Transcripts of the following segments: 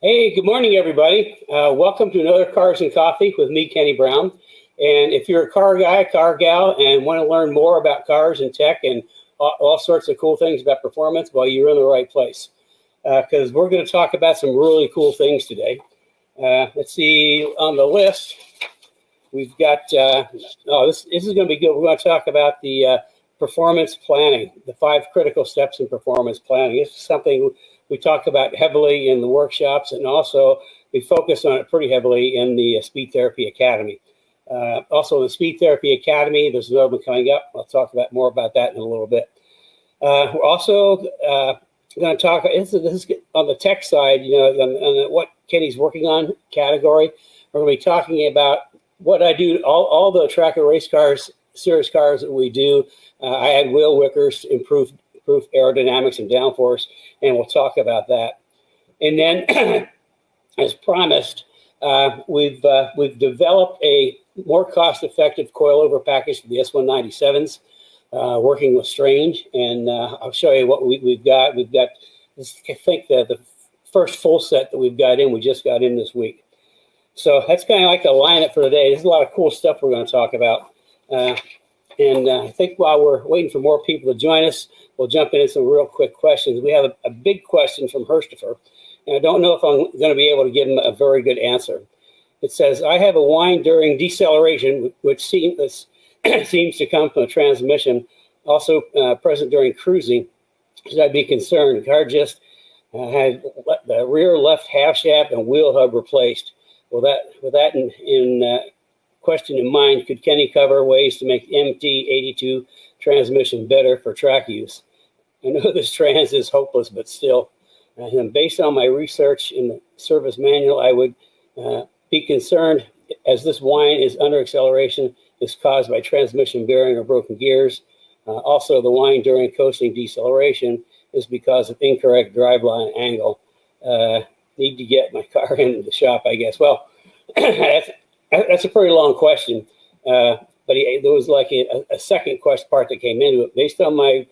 Hey, good morning, everybody. Welcome to another Cars and Coffee with me, Kenny Brown. And if you're a car guy, car gal, and want to learn more about cars and tech and all sorts of cool things about performance, well, you're in the right place. Because we're going to talk about some really cool things today. Let's see, on the list, we've got, this is going to be good. We're going to talk about the performance planning, the 5 critical steps in performance planning. This is something we talk about heavily in the workshops, and also we focus on it pretty heavily in the Speed Therapy Academy. Also, the Speed Therapy Academy, there's another one coming up. I'll talk about more about that in a little bit. We're also going to talk, this is on the tech side, on what Kenny's working on category. We're going to be talking about what I do, all the tracker race cars, series cars that we do. I add wheel Wickers to improve aerodynamics and downforce, and we'll talk about that. And then, as promised, we've developed a more cost-effective coil-over package for the S197s, working with Strange, and I'll show you what we've got. We've got, I think, the first full set that we've got in, we just got in this week. So that's kind of like the lineup for today. There's a lot of cool stuff we're going to talk about. And I think while we're waiting for more people to join us, we'll jump into some real quick questions. We have a big question from Christopher, and I don't know if I'm going to be able to give him a very good answer. It says, I have a whine during deceleration, which seems to come from the transmission, also present during cruising. Should I be concerned? The car just had the rear left half shaft and wheel hub replaced. With that in question in mind, could Kenny cover ways to make MT82 transmission better for track use? I know this trans is hopeless, but still. And based on my research in the service manual, I would be concerned, as this whine is under acceleration is caused by transmission bearing or broken gears. Also, the whine during coasting deceleration is because of incorrect driveline angle. Need to get my car into the shop, I guess. Well, that's a pretty long question, but there was like a second question part that came into it. Based on my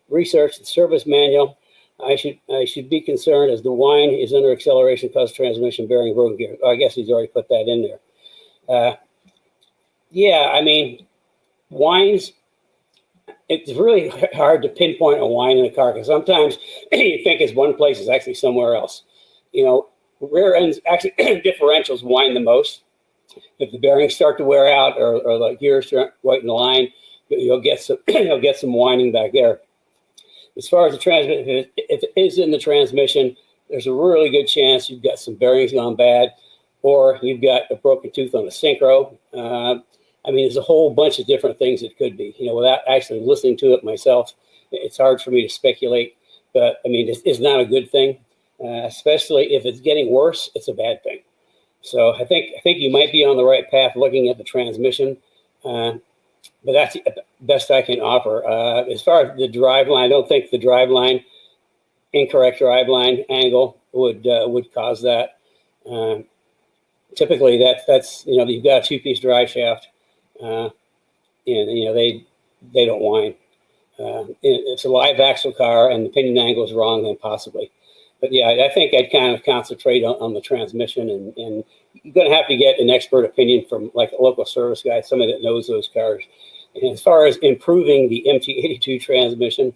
research and service manual, I should be concerned as the whine is under acceleration causes transmission bearing broken gear. Oh, I guess he's already put that in there. Yeah, I mean, whines, it's really hard to pinpoint a whine in a car because sometimes you think it's one place, it's actually somewhere else. Rear ends, actually differentials whine the most. If the bearings start to wear out or the gears aren't right in the line, you'll get some whining back there. As far as the transmission, if it is in the transmission, there's a really good chance you've got some bearings gone bad, or you've got a broken tooth on a synchro. I mean, there's a whole bunch of different things it could be. Without actually listening to it myself, it's hard for me to speculate. But I mean, it's not a good thing, especially if it's getting worse. It's a bad thing. So I think you might be on the right path looking at the transmission, but that's the best I can offer. As far as the driveline, I don't think the driveline, incorrect driveline angle would cause that. Typically, that's you've got a 2-piece drive shaft, and they don't whine. It's a live axle car, and the pinion angle is wrong, then possibly. But yeah, I think I'd kind of concentrate on the transmission, and you're going to have to get an expert opinion from like a local service guy, somebody that knows those cars. And as far as improving the MT82 transmission,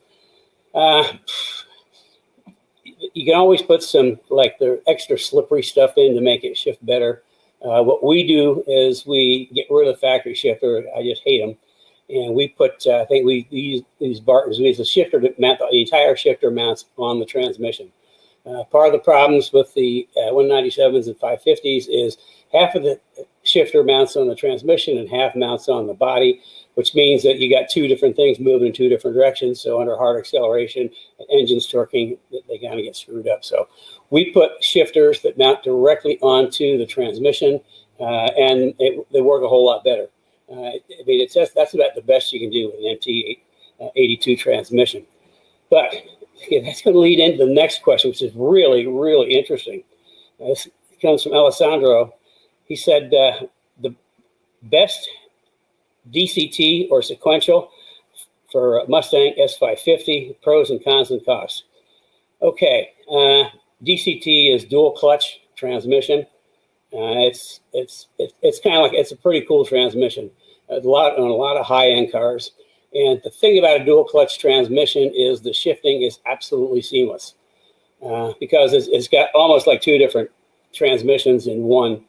you can always put some like the extra slippery stuff in to make it shift better. What we do is we get rid of the factory shifter. I just hate them. And we put, I think we use these Bartons. We use a shifter to mount the entire shifter mounts on the transmission. Part of the problems with the 197s and 550s is half of the shifter mounts on the transmission and half mounts on the body, which means that you got 2 different things moving in 2 different directions. So under hard acceleration, engines torquing, they kind of get screwed up. So we put shifters that mount directly onto the transmission, and they work a whole lot better. I mean, that's about the best you can do with an MT82 transmission. But yeah, that's going to lead into the next question, which is really, really interesting. This comes from Alessandro. He said, the best DCT or sequential for Mustang S550, pros and cons and costs. Okay, DCT is dual clutch transmission. It's kind of like, it's a pretty cool transmission. On a lot of high-end cars. And the thing about a dual clutch transmission is the shifting is absolutely seamless, because it's got almost like two different transmissions in one.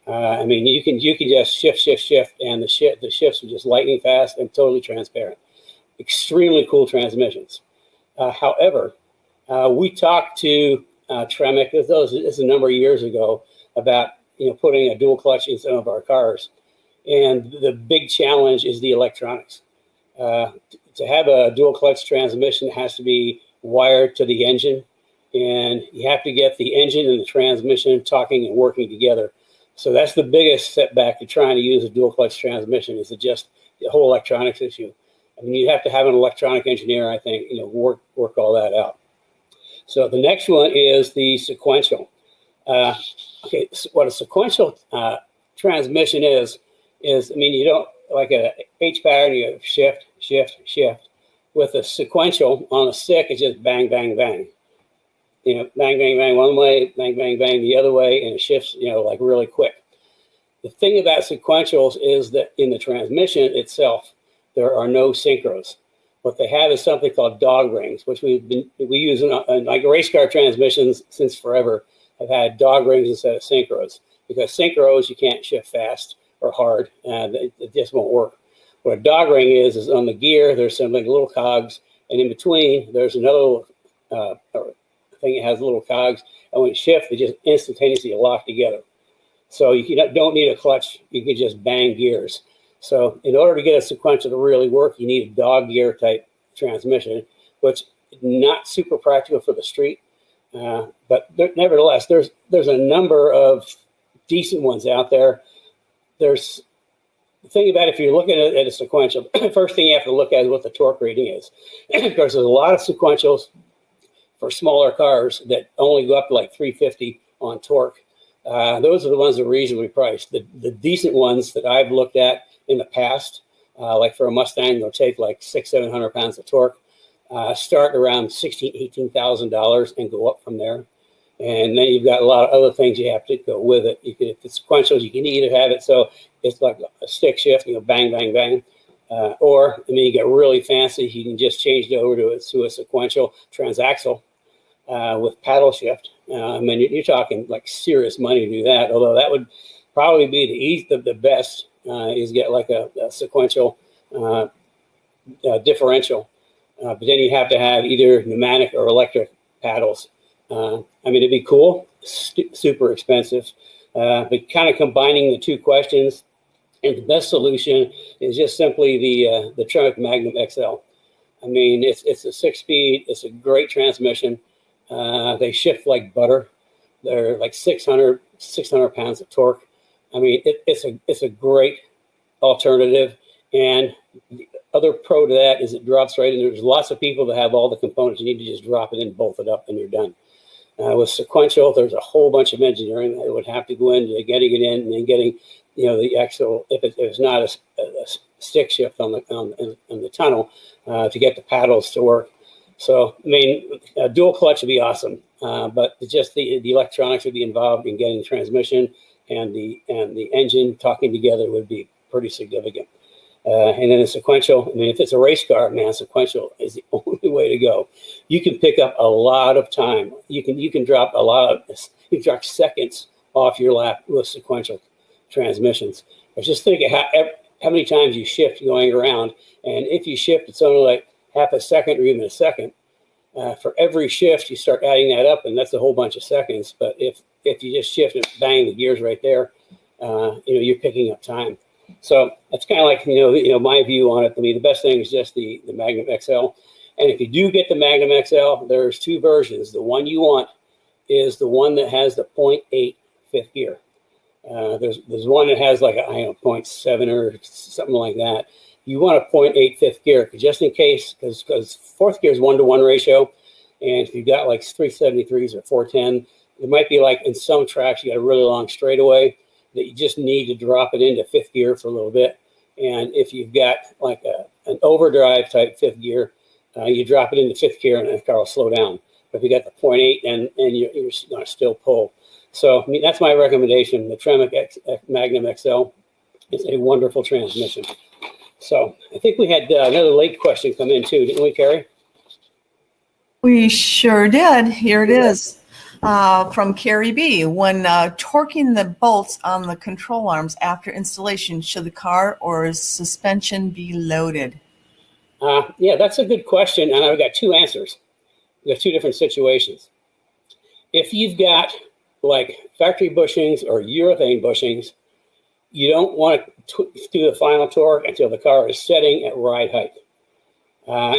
I mean, you can just shift, and the shifts are just lightning fast and totally transparent. Extremely cool transmissions. However, we talked to Tremec, this is a number of years ago, about putting a dual clutch in some of our cars, and the big challenge is the electronics. To have a dual clutch transmission, it has to be wired to the engine, and you have to get the engine and the transmission talking and working together. So that's the biggest setback to trying to use a dual clutch transmission, is just the whole electronics issue. I mean, you have to have an electronic engineer, I think, work all that out. So the next one is the sequential. Okay, so what a sequential transmission is, I mean, you don't, like a H pattern, you have shift, shift, shift. With a sequential on a stick, it's just bang, bang, bang. Bang, bang, bang one way, bang, bang, bang the other way, and it shifts, like really quick. The thing about sequentials is that in the transmission itself, there are no synchros. What they have is something called dog rings, which we use in like race car transmissions since forever. Have had dog rings instead of synchros, because synchros you can't shift fast or hard, and it just won't work. What a dog ring is on the gear, there's some like little cogs, and in between there's another thing that has little cogs, and when you shift, they just instantaneously lock together. So you don't need a clutch, you can just bang gears. So in order to get a sequential to really work, you need a dog gear type transmission, which is not super practical for the street. But nevertheless, there's a number of decent ones out there. There's the thing about, if you're looking at a sequential, first thing you have to look at is what the torque rating is. Because there's a lot of sequentials for smaller cars that only go up to like 350 on torque. Those are the ones that are reasonably priced. The decent ones that I've looked at in the past, like for a Mustang, they'll take like 600-700 pounds of torque, start around $18,000 and go up from there. And then you've got a lot of other things you have to go with it. You can, if it's sequentials, you can either have it so it's like a stick shift, bang, bang, bang. Or, I mean, you get really fancy, you can just change it over to a sequential transaxle with paddle shift. I mean, you're talking like serious money to do that, although that would probably be the best, is get like a sequential differential. But then you have to have either pneumatic or electric paddles. I mean, it'd be cool, super expensive, but kind of combining the two questions, and the best solution is just simply the Tremec Magnum XL. I mean, it's a 6-speed, it's a great transmission. They shift like butter. They're like 600 pounds of torque. I mean, it's a great alternative. And the other pro to that is it drops right in. There's lots of people that have all the components. You need to just drop it in, bolt it up, and you're done. With sequential, there's a whole bunch of engineering that would have to go into getting it in, and then getting, the actual, if it's not a stick shift on the tunnel, to get the paddles to work. So, I mean, a dual clutch would be awesome, but just the electronics would be involved in getting the transmission and the engine talking together would be pretty significant. And then a sequential, I mean, if it's a race car, man, sequential is the only way to go. You can pick up a lot of time. You can drop you drop seconds off your lap with sequential transmissions. I was just thinking how many times you shift going around, and if you shift, it's only like half a second or even a second. For every shift, you start adding that up, and that's a whole bunch of seconds. But if you just shift and bang the gears right there, you're picking up time. So that's kind of like, my view on it. I mean, the best thing is just the Magnum XL. And if you do get the Magnum XL, there's two versions. The one you want is the one that has the 0.8 fifth gear. There's one that has like a 0.7 or something like that. You want a 0.8 fifth gear, just in case, because fourth gear is 1-to-1 ratio. And if you've got like 373s or 410, it might be like in some tracks, you got a really long straightaway that you just need to drop it into fifth gear for a little bit. And if you've got like an overdrive type fifth gear, you drop it into fifth gear and the car will slow down. If you got the 0.8 and you're going to still pull. So I mean, that's my recommendation. The Tremec Magnum XL is a wonderful transmission. So I think we had another late question come in too, didn't we, Carrie? We sure did. Here it is. From Carrie B. When torquing the bolts on the control arms after installation, should the car or suspension be loaded? Yeah, that's a good question, and I've got two answers. We've got two different situations. If you've got like factory bushings or urethane bushings, you don't want to do the final torque until the car is setting at ride height.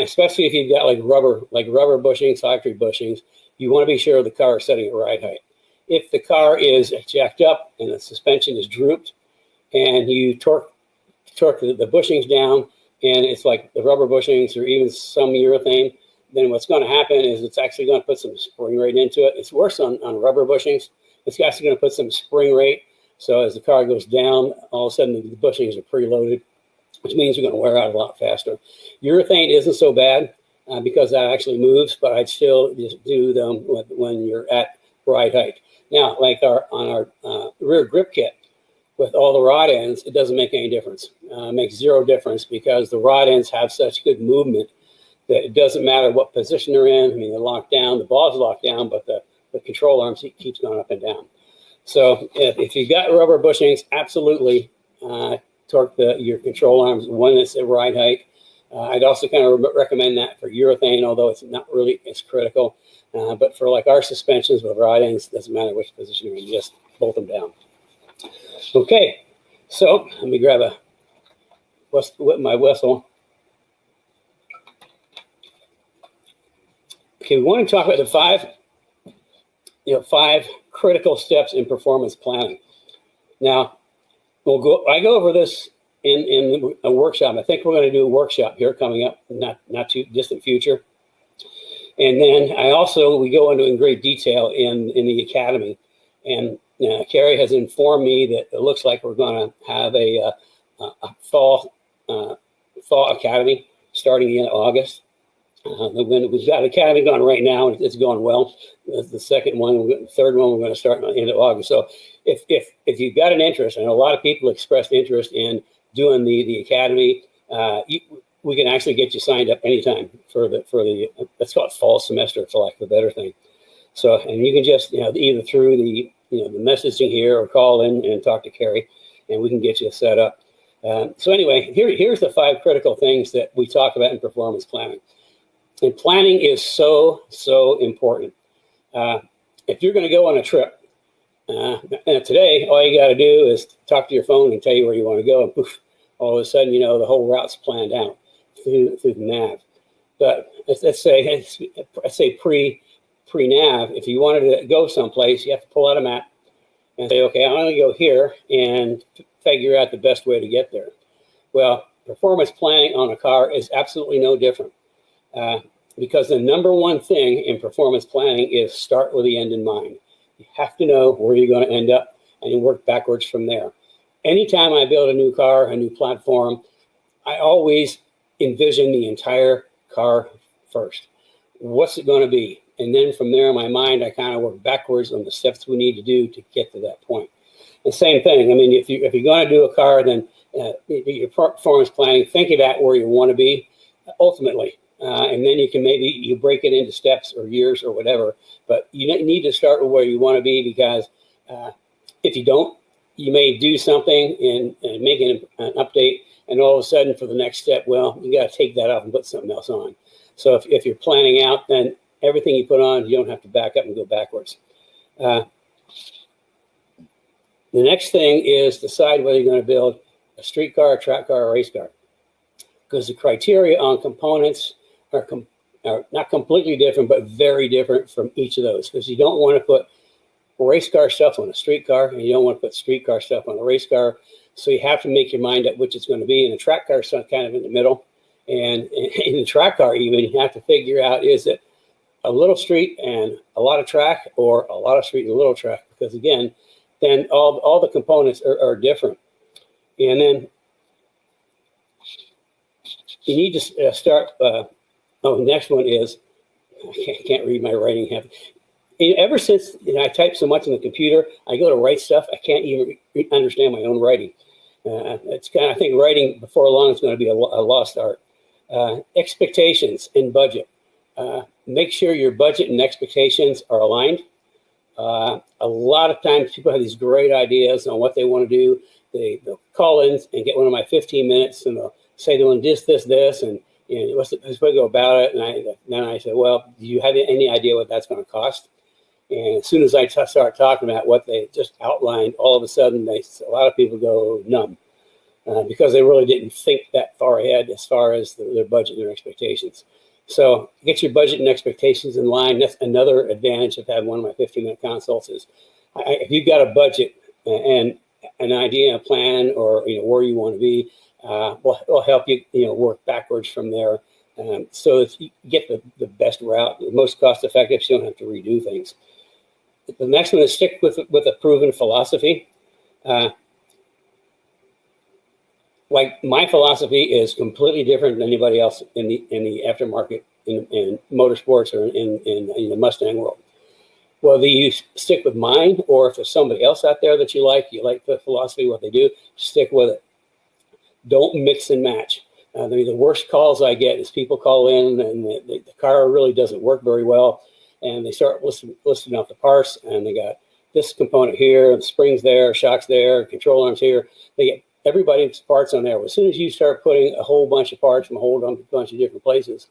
Especially if you've got like rubber bushings, factory bushings, you want to be sure the car is setting at ride height. If the car is jacked up and the suspension is drooped, and you torque the bushings down, and it's like the rubber bushings or even some urethane, then what's going to happen is it's actually going to put some spring rate into it. It's worse on rubber bushings. It's actually going to put some spring rate. So as the car goes down, all of a sudden the bushings are preloaded, which means you're going to wear out a lot faster. Urethane isn't so bad because that actually moves, but I'd still just do them when you're at ride height. Now, like on our rear grip kit with all the rod ends, it doesn't make any difference. It makes zero difference because the rod ends have such good movement that it doesn't matter what position they're in. I mean, they're locked down, the ball's locked down, but the control arm keeps going up and down. So if you've got rubber bushings, absolutely torque your control arms when it's at ride height. I'd also kind of recommend that for urethane, although it's not really as critical. But for like our suspensions with rod ends, it doesn't matter which position you're in, you just bolt them down. Okay, so let me grab my whistle. Okay, we want to talk about the five critical steps in performance planning. Now, I go over this in a workshop. I think we're going to do a workshop here coming up, not too distant future. And then we go into in great detail in the academy. And Carrie has informed me that it looks like we're going to have a fall academy starting in August. We've got academy going right now, and it's going well. The second one, the third one, we're going to start at the end of August. So if you've got an interest, and a lot of people expressed interest in doing the academy, we can actually get you signed up anytime for the let's call it fall semester, for lack of a better thing. So, and you can just either through the messaging here or call in and talk to Carrie, and we can get you set up. So anyway, here's the five critical things that we talk about in performance planning. And planning is so important. If you're going to go on a trip, and today all you got to do is talk to your phone and tell you where you want to go, and poof, all of a sudden the whole route's planned out through the nav. But let's say pre-nav, if you wanted to go someplace, you have to pull out a map and say, okay, I'm going to go here and figure out the best way to get there. Well, performance planning on a car is absolutely no different. Because the number one thing in performance planning is start with the end in mind. You have to know where you're going to end up and you work backwards from there. Anytime I build a new car, a new platform, I always envision the entire car first. What's it going to be? And then from there in my mind, I kind of work backwards on the steps we need to do to get to that point. The same thing. I mean, if you're going to do a car, then your performance planning, think about where you want to be ultimately. And then you break it into steps or years or whatever. But you need to start with where you want to be, because if you don't, you may do something and make an update, and all of a sudden for the next step, well, you got to take that off and put something else on. So if you're planning out, then everything you put on, you don't have to back up and go backwards. The next thing is decide whether you're going to build a street car, a track car, or a race car, because the criteria on components are not completely different, but very different from each of those. Because you don't want to put race car stuff on a street car, and you don't want to put street car stuff on a race car. So you have to make your mind up which it's going to be. And the track car is kind of in the middle. And in the track car, even, you have to figure out, is it a little street and a lot of track, or a lot of street and a little track? Because again, then all the components are different. And then you need to start. The next one is I can't read my writing habit. Ever since I type so much on the computer, I go to write stuff, I can't even understand my own writing. It's kind of, I think writing before long is going to be a lost art. Expectations and budget. Make sure your budget and expectations are aligned. A lot of times people have these great ideas on what they want to do. They'll call in and get one of my 15 minutes and they'll say they want this, and what's the best way to go about it? And then I say, well, do you have any idea what that's going to cost? And as soon as I start talking about what they just outlined, all of a sudden a lot of people go numb because they really didn't think that far ahead as far as their budget and their expectations. So get your budget and expectations in line. That's another advantage of having one of my 15-minute consults is if you've got a budget and an idea, a plan, or where you want to be, will help you work backwards from there. So if you get the best route, the most cost effective, so you don't have to redo things. The next one is stick with a proven philosophy. Like my philosophy is completely different than anybody else in the aftermarket in motorsports or in the Mustang world. Whether you stick with mine or if there's somebody else out there that you like the philosophy, what they do, stick with it. Don't mix and match. The worst calls I get is people call in and the car really doesn't work very well, and they start listing off the parts, and they got this component here, and springs there, shocks there, control arms here. They get everybody's parts on there. As soon as you start putting a whole bunch of parts from a whole bunch of different places,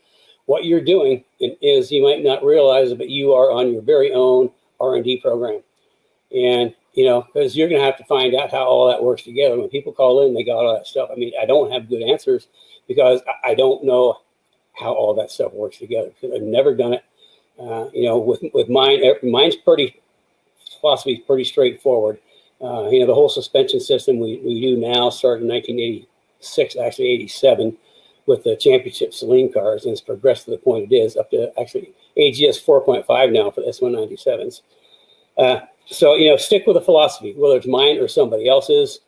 what you're doing is, you might not realize it, but you are on your very own R&D program. And, because you're going to have to find out how all that works together. When people call in, they got all that stuff. I mean, I don't have good answers because I don't know how all that stuff works together because I've never done it. With mine, mine's philosophy is pretty straightforward. The whole suspension system we do now started in 1986, actually 87, with the championship Celine cars, and it's progressed to the point it is, up to actually AGS 4.5 now for the S197s. So, stick with a philosophy, whether it's mine or somebody else's,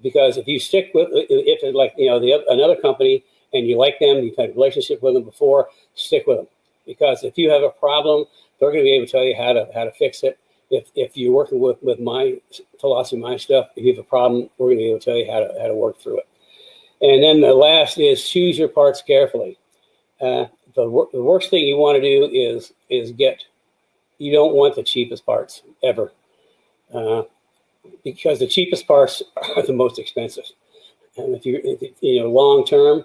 because if you stick with, if it's like, another company and you like them, you've had a relationship with them before, stick with them. Because if you have a problem, they're going to be able to tell you how to fix it. If you're working with my philosophy, my stuff, if you have a problem, we're going to be able to tell you how to work through it. And then the last is choose your parts carefully. The worst thing you want to do is you don't want the cheapest parts ever, because the cheapest parts are the most expensive. And if you long term,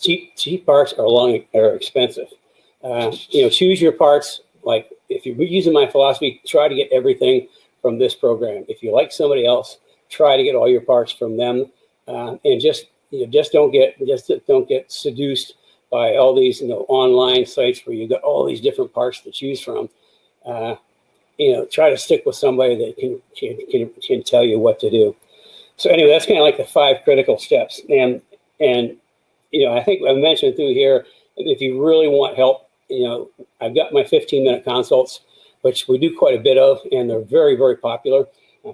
cheap parts are expensive. Choose your parts. Like if you're using my philosophy, try to get everything from this program. If you like somebody else, try to get all your parts from them, and just don't get seduced by all these online sites where you got all these different parts to choose from. Try to stick with somebody that can tell you what to do. So anyway, that's kind of like the 5 critical steps. And I think I mentioned through here, if you really want help, I've got my 15-minute consults, which we do quite a bit of, and they're very, very popular.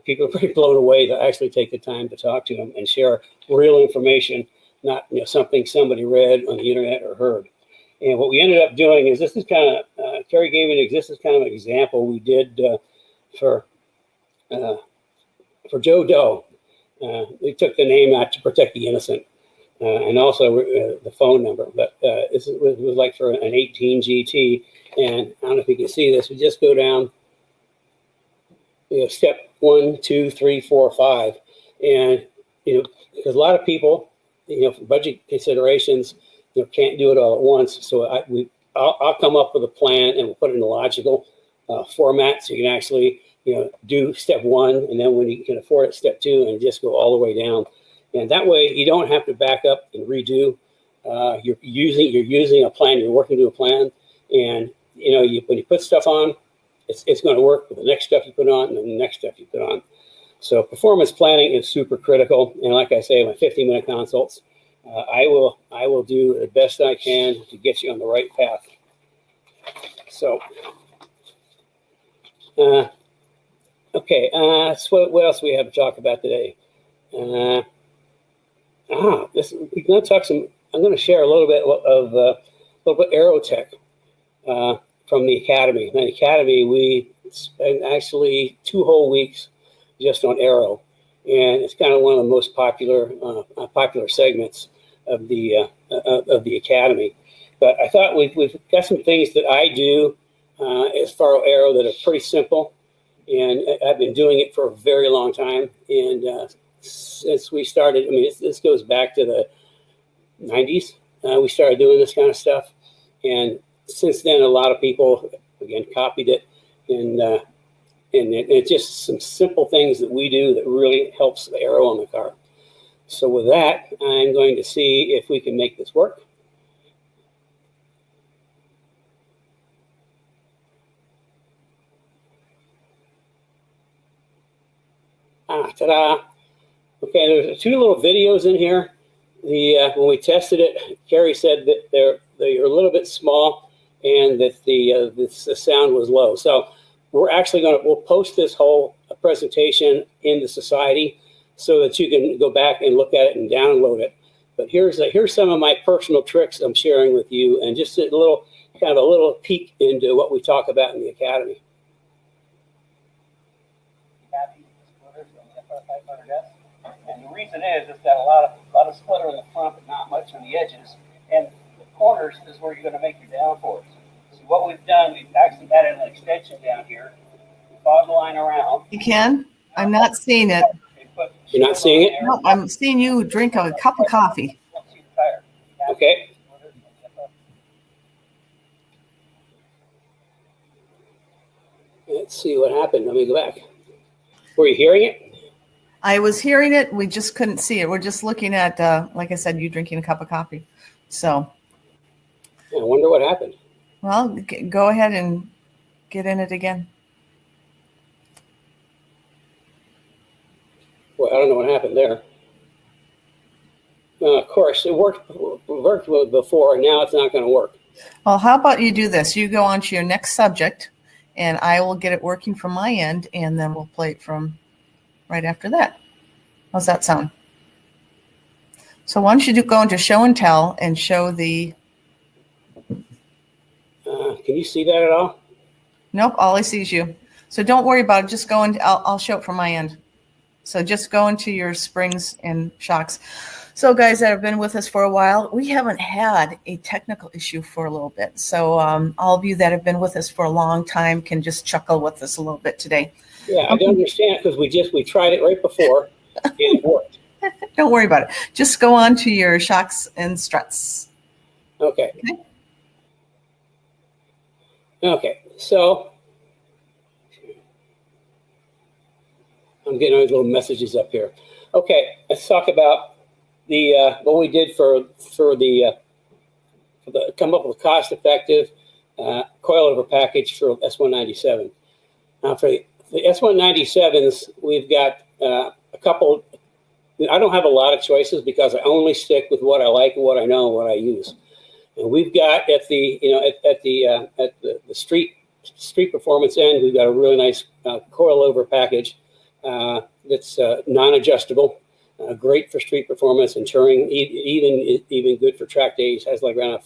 People are pretty blown away to actually take the time to talk to them and share real information, not something somebody read on the internet or heard. And what we ended up doing is, this is kind of Kerry gave me this is kind of an example we did for Joe Doe. We took the name out to protect the innocent, and also the phone number. But this was like for an 18 GT, and I don't know if you can see this. We just go down, step 1, 2, 3, 4, 5, and because a lot of people, for budget considerations, can't do it all at once. So I'll come up with a plan and we'll put it in a logical format, so you can actually do step 1, and then when you can afford it, step 2, and just go all the way down. And that way you don't have to back up and redo. You're using a plan. You're working to a plan, and when you put stuff on, it's going to work with the next stuff you put on and the next stuff you put on. So performance planning is super critical. And like I say, my 15-minute consults, I will do the best I can to get you on the right path. So, okay. So what else do we have to talk about today? I'm going to share a little bit of Aerotech. from the Academy. In the Academy, we spent actually 2 whole weeks just on aero, and it's kind of one of the most popular segments of the Academy. But I thought we've got some things that I do as far as aero that are pretty simple, and I've been doing it for a very long time. And since we started, I mean, this goes back to the 90s. We started doing this kind of stuff, and since then, a lot of people again copied it, and it's just some simple things that we do that really helps the aero on the car. So with that, I'm going to see if we can make this work. Ta-da! Okay, there's 2 little videos in here. When we tested it, Carrie said that they're a little bit small and that the sound was low. So we're actually we'll post this whole presentation in the society so that you can go back and look at it and download it. But here's some of my personal tricks I'm sharing with you, and just a little peek into what we talk about in the Academy. And the reason is it's got a lot of splitter in the front, but not much on the edges. And the corners is where you're going to make your downforce. So what we've done, we've actually added an extension down here, fog line around. You can? I'm not seeing it. You're not seeing it? No, I'm seeing you drink a cup of coffee. Okay. Let's see what happened. Let me go back. Were you hearing it? I was hearing it. We just couldn't see it. We're just looking at, like I said, you drinking a cup of coffee. So. I wonder what happened. Well, go ahead and get in it again. Well, I don't know what happened there. Of course, it worked before, and now it's not going to work. Well, how about you do this? You go on to your next subject, and I will get it working from my end, and then we'll play it from right after that. How's that sound? So why don't you go into show and tell and show the... Can you see that at all? Nope, all I see is you. So don't worry about it. Just go into, I'll show it from my end. So just go into your springs and shocks. So guys that have been with us for a while, we haven't had a technical issue for a little bit. So all of you that have been with us for a long time can just chuckle with us a little bit today. Yeah, I don't understand because we tried it right before and it worked. Don't worry about it. Just go on to your shocks and struts. Okay. Okay, so I'm getting all these little messages up here. Okay, let's talk about the what we did for the come up with a cost-effective coil-over package for S197. Now for the S197s, we've got a couple. I don't have a lot of choices because I only stick with what I like and what I know and what I use. And we've got at the street performance end, we've got a really nice coil-over package that's non-adjustable, great for street performance and touring, even good for track days. Has like around a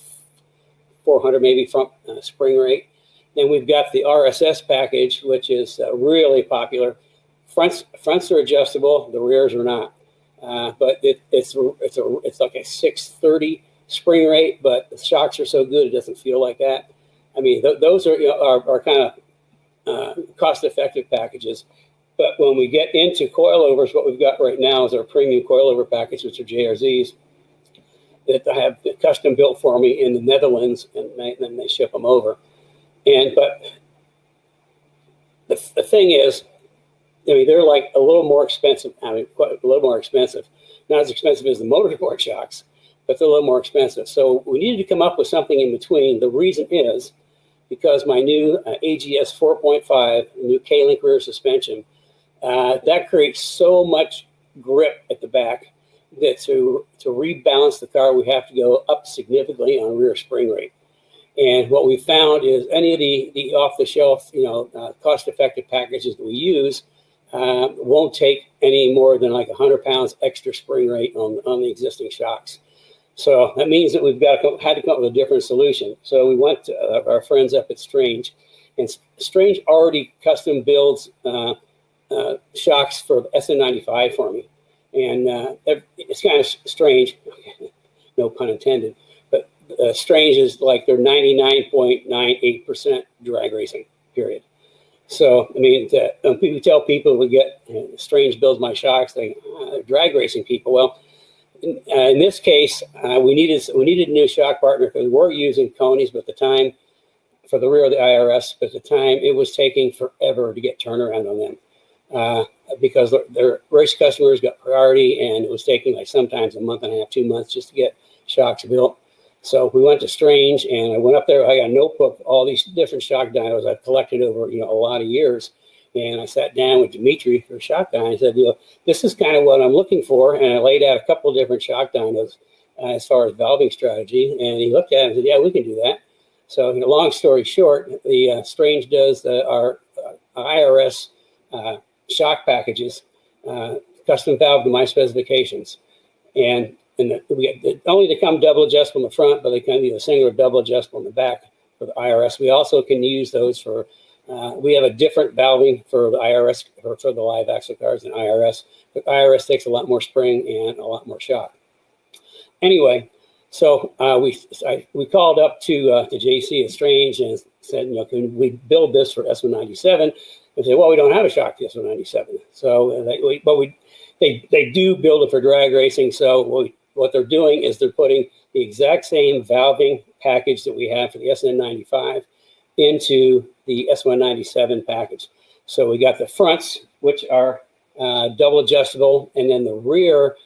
400 maybe front spring rate. Then we've got the RSS package, which is really popular. Fronts are adjustable, the rears are not. But it's like a 630 spring rate, but the shocks are so good it doesn't feel like that. I mean, those are kind of cost-effective packages. But when we get into coilovers, what we've got right now is our premium coilover package, which are JRZs that I have custom built for me in the Netherlands, and then they ship them over. But the thing is, I mean, they're like a little more expensive. I mean, quite a little more expensive. Not as expensive as the motorsport shocks, but they're a little more expensive. So we needed to come up with something in between. The reason is because my new AGS 4.5, new K-Link rear suspension, that creates so much grip at the back that to rebalance the car, we have to go up significantly on rear spring rate. And what we found is any of the off-the-shelf, cost-effective packages that we use won't take any more than like 100 pounds extra spring rate on the existing shocks. So that means that we've had to come up with a different solution. So we went to our friends up at Strange, and Strange already custom builds shocks for the SN95 for me. And it's kind of strange, no pun intended, but Strange is like they're 99.98% drag racing, period. So, I mean, when people tell people we get Strange builds my shocks, they're drag racing people. Well, in this case, we needed a new shock partner because we were using Coney's, but at the time, for the rear of the IRS, but at the time it was taking forever to get turnaround on them because their race customers got priority, and it was taking like sometimes a month and a half, 2 months just to get shocks built. So we went to Strange, and I went up there. I got a notebook, all these different shock dynos I've collected over a lot of years. And I sat down with Dimitri for shock dyno. I said, this is kind of what I'm looking for. And I laid out a couple of different shock dynos as far as valving strategy. And he looked at it and said, yeah, we can do that. So long story short, the Strange does our IRS shock packages, custom valve to my specifications. And only they come double adjustable in the front, but they can be a single or double adjustable in the back for the IRS. We also can use those for, we have a different valving for the IRS, or for the live axle cars than IRS. But IRS takes a lot more spring and a lot more shock. Anyway, so we called up to JC at Strange and said, can we build this for S197? They said, well, we don't have a shock for S197. So, they do build it for drag racing. So what they're doing is they're putting the exact same valving package that we have for the SN95 into the S197 package. So we got the fronts, which are double adjustable, and then the rear,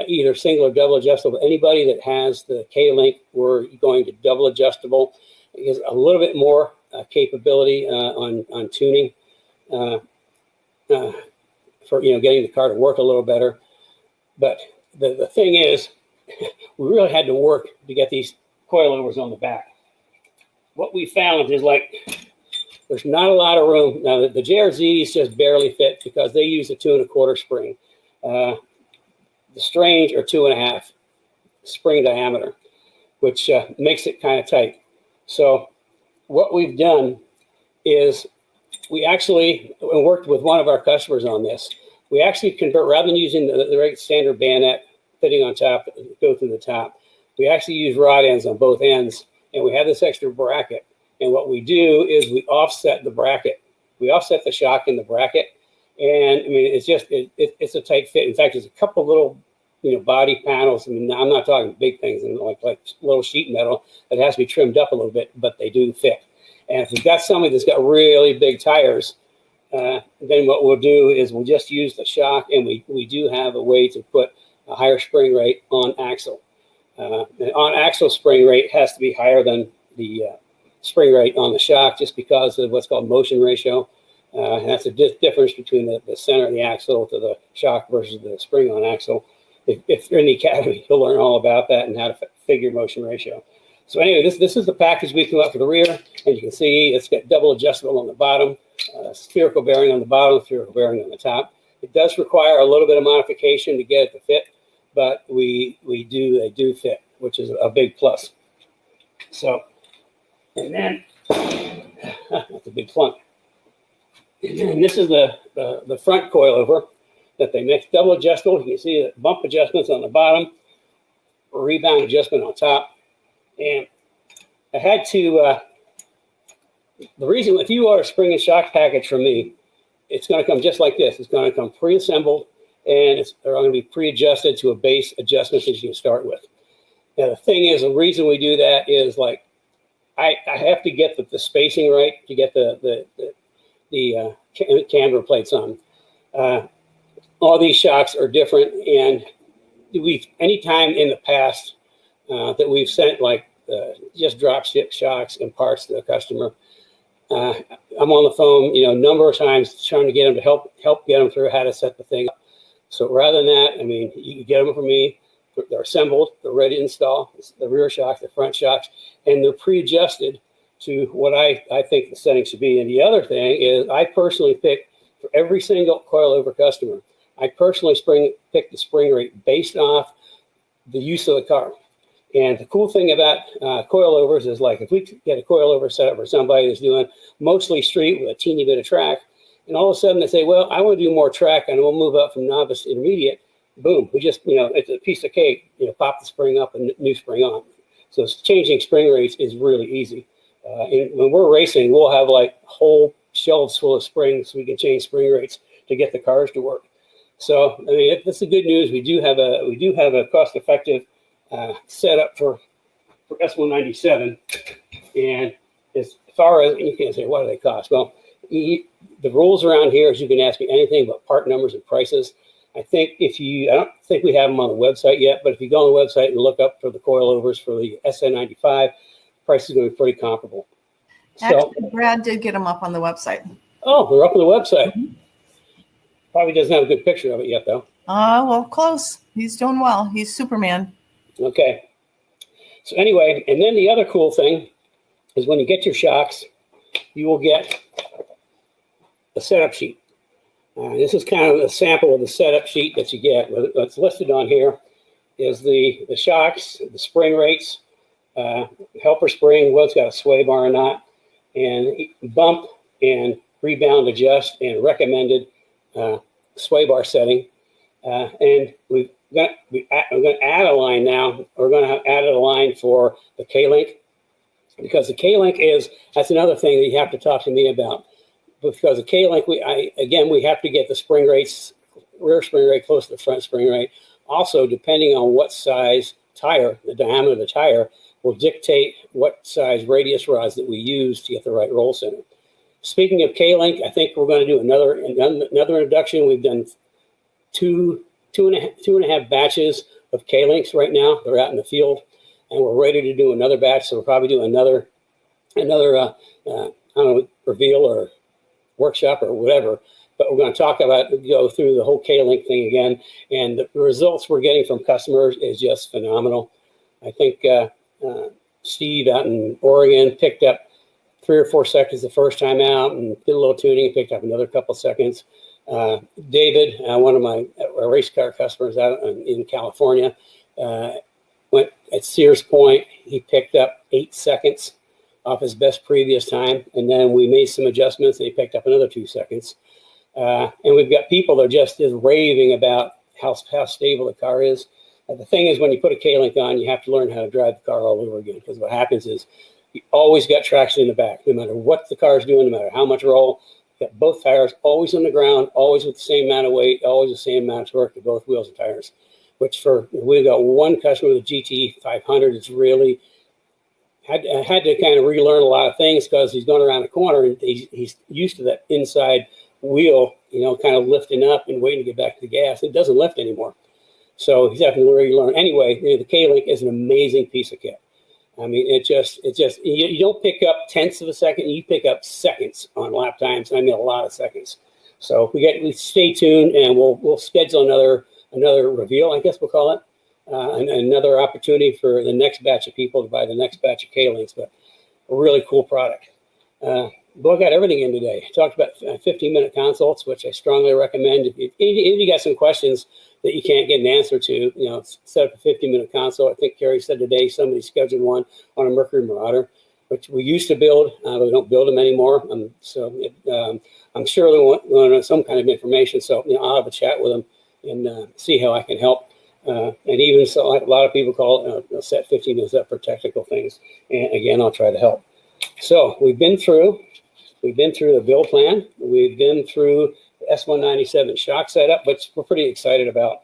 either single or double adjustable. Anybody that has the K-Link, we're going to double adjustable. It gives a little bit more capability on tuning for getting the car to work a little better. But the thing is, we really had to work to get these coilovers on the back. What we found is there's not a lot of room. Now the JRZs just barely fit because they use a 2 1/4 spring. The Strange are 2.5 spring diameter, which makes it kind of tight. So what we've done is we actually worked with one of our customers on this. We actually convert, rather than using the right standard bayonet fitting on top, go through the top, we actually use rod ends on both ends, and we have this extra bracket. And what we do is we offset the bracket. We offset the shock in the bracket, and I mean it's a tight fit. In fact, there's a couple little body panels. I mean, I'm not talking big things, and like little sheet metal that has to be trimmed up a little bit, but they do fit. And if you've got somebody that's got really big tires, then what we'll do is we'll just use the shock, and we do have a way to put a higher spring rate on axle. And on axle spring rate has to be higher than the spring rate on the shock, just because of what's called motion ratio. And that's the difference between the center of the axle to the shock versus the spring on axle. If you're in the academy, you'll learn all about that and how to figure motion ratio. So anyway, this is the package we come up for the rear, and you can see it's got double adjustable on the bottom, spherical bearing on the bottom, spherical bearing on the top. It does require a little bit of modification to get it to fit, but they do fit, which is a big plus. So, and then that's a big plunk. And this is the front coilover that they make double adjustable. You can see the bump adjustments on the bottom, rebound adjustment on top. And I had to, the reason, if you order a spring and shock package from me, it's going to come just like this. It's going to come pre-assembled, and they're going to be pre-adjusted to a base adjustment that you can start with. Now, the thing is, the reason we do that is I have to get the spacing right to get the camber plates on. All these shocks are different, and anytime in the past that we've sent just drop ship shocks and parts to the customer, I'm on the phone, a number of times trying to get them to help get them through how to set the thing up. So rather than that, I mean, you can get them from me. They're assembled, they're ready to install. It's the rear shocks, the front shocks, and they're pre-adjusted to what I think the setting should be. And the other thing is, I personally pick for every single coilover customer, I personally pick the spring rate based off the use of the car. And the cool thing about coilovers is, like, if we get a coilover set up for somebody that's doing mostly street with a teeny bit of track, and all of a sudden they say, well, I want to do more track and we'll move up from novice to intermediate. Boom, we just, it's a piece of cake, pop the spring up and new spring on. So changing spring rates is really easy. And when we're racing, we'll have like whole shelves full of springs so we can change spring rates to get the cars to work. So, I mean, that's the good news. We do have a cost-effective setup for S197. And as far as, you can't say, what do they cost? Well, the rules around here is you can ask me anything but part numbers and prices. I don't think we have them on the website yet, but if you go on the website and look up for the coilovers for the SN95, price is going to be pretty comparable. Actually, Brad did get them up on the website. Oh, they're up on the website. Probably doesn't have a good picture of it yet, though. Well, close. He's doing well. He's Superman. Okay. So anyway, and then the other cool thing is when you get your shocks, you will get a setup sheet. This is kind of a sample of the setup sheet that you get. What's listed on here is the shocks, the spring rates, helper spring, whether it's got a sway bar or not, and bump and rebound adjust and recommended sway bar setting. And we're going to add a line now. We're going to have added a line for the K-Link, because the K-Link that's another thing that you have to talk to me about. Because the K-Link, we have to get the spring rates, rear spring rate close to the front spring rate. Also, depending on what size tire, the diameter of the tire, will dictate what size radius rods that we use to get the right roll center. Speaking of K-Link, I think we're going to do another introduction. We've done two and a half batches of K-Links right now. They're out in the field, and we're ready to do another batch. So we'll probably do another I don't know, reveal or workshop or whatever, but we're going to go through the whole K-Link thing again, and the results we're getting from customers is just phenomenal. I think Steve out in Oregon picked up 3 or 4 seconds the first time out and did a little tuning and picked up another couple seconds. David, one of my race car customers out in California, went at Sears Point. He picked up 8 seconds off his best previous time, and then we made some adjustments and he picked up another 2 seconds. And we've got people that are just raving about how stable the car is. The thing is, when you put a K-Link on, you have to learn how to drive the car all over again, because what happens is you always got traction in the back, no matter what the car is doing, no matter how much roll. You got both tires always on the ground, always with the same amount of weight, always the same amount of torque to both wheels and tires. We've got one customer with a GT 500 that's really had to kind of relearn a lot of things, because he's going around the corner and he's used to that inside wheel, kind of lifting up and waiting to get back to the gas. It doesn't lift anymore. So he's having to relearn. Anyway, the K-Link is an amazing piece of kit. I mean, you don't pick up tenths of a second, you pick up seconds on lap times. I mean, a lot of seconds. So we stay tuned, and we'll schedule another reveal, I guess we'll call it. Another opportunity for the next batch of people to buy the next batch of K-Links, but a really cool product. But I got everything in today. Talked about 15-minute consults, which I strongly recommend. If you got some questions that you can't get an answer to, set up a 15-minute consult. I think Carrie said today somebody scheduled one on a Mercury Marauder, which we used to build, but we don't build them anymore. I'm sure they want some kind of information. So I'll have a chat with them and see how I can help. And even so, like a lot of people call it, set 15 minutes up for technical things. And again, I'll try to help. So we've been through the build plan. We've been through the S197 shock setup, which we're pretty excited about.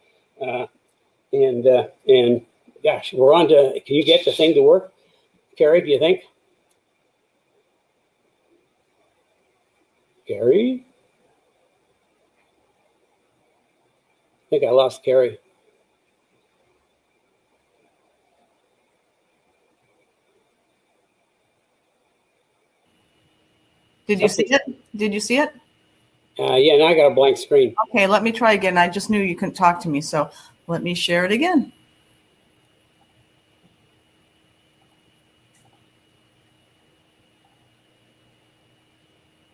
And gosh, we're on to, can you get the thing to work? Carrie, do you think? Carrie? I think I lost Carrie. Did you see it? Did you see it? Yeah, now I got a blank screen. Okay, let me try again. I just knew you couldn't talk to me, so let me share it again.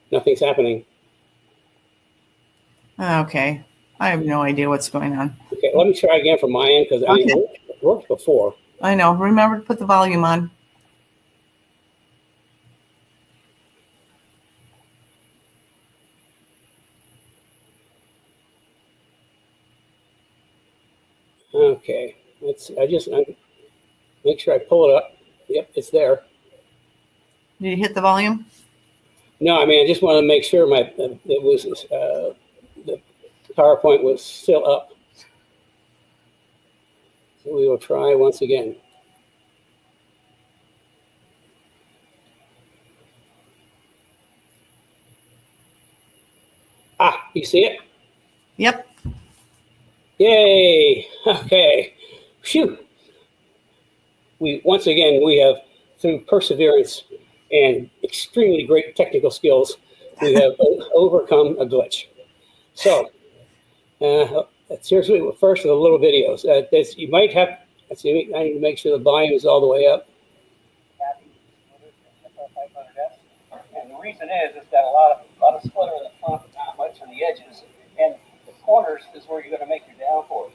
Nothing's happening. Okay, I have no idea what's going on. Okay, let me try again from my end, because it worked before. I know. Remember to put the volume on. Okay, I make sure I pull it up. Yep, it's there. Did you hit the volume? No, I mean, I just want to make sure the PowerPoint was still up. So we will try once again. Ah, you see it? Yep. Yay! Okay. Phew. Once again, we have, through perseverance and extremely great technical skills, we have overcome a glitch. So, seriously, first of the little videos. You might have, let's see, I need to make sure the volume is all the way up. And the reason is it's got a lot of splitter in the front, but not much on the edges. And the corners is where you're going to make your downforce.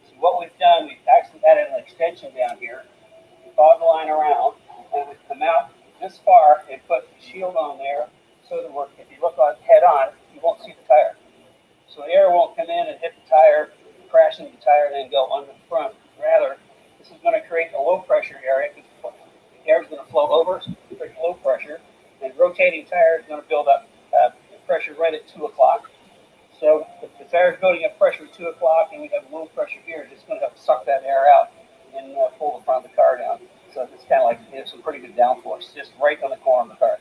So what we've done, we've actually added an extension down here, fog line around, and we've come out this far and put the shield on there so that if you look on head on, you won't see the tire. So the air won't come in and hit the tire, crash into the tire, and then go under the front. Rather, this is going to create a low pressure area. The air is going to flow over, create low pressure, and rotating tire is going to build up pressure right at 2 o'clock. So if the tire is building up pressure at 2 o'clock and we have low pressure here, it's going to have to suck that air out and pull the front of the car down. So it's kind of like some pretty good downforce, just right on the corner of the car.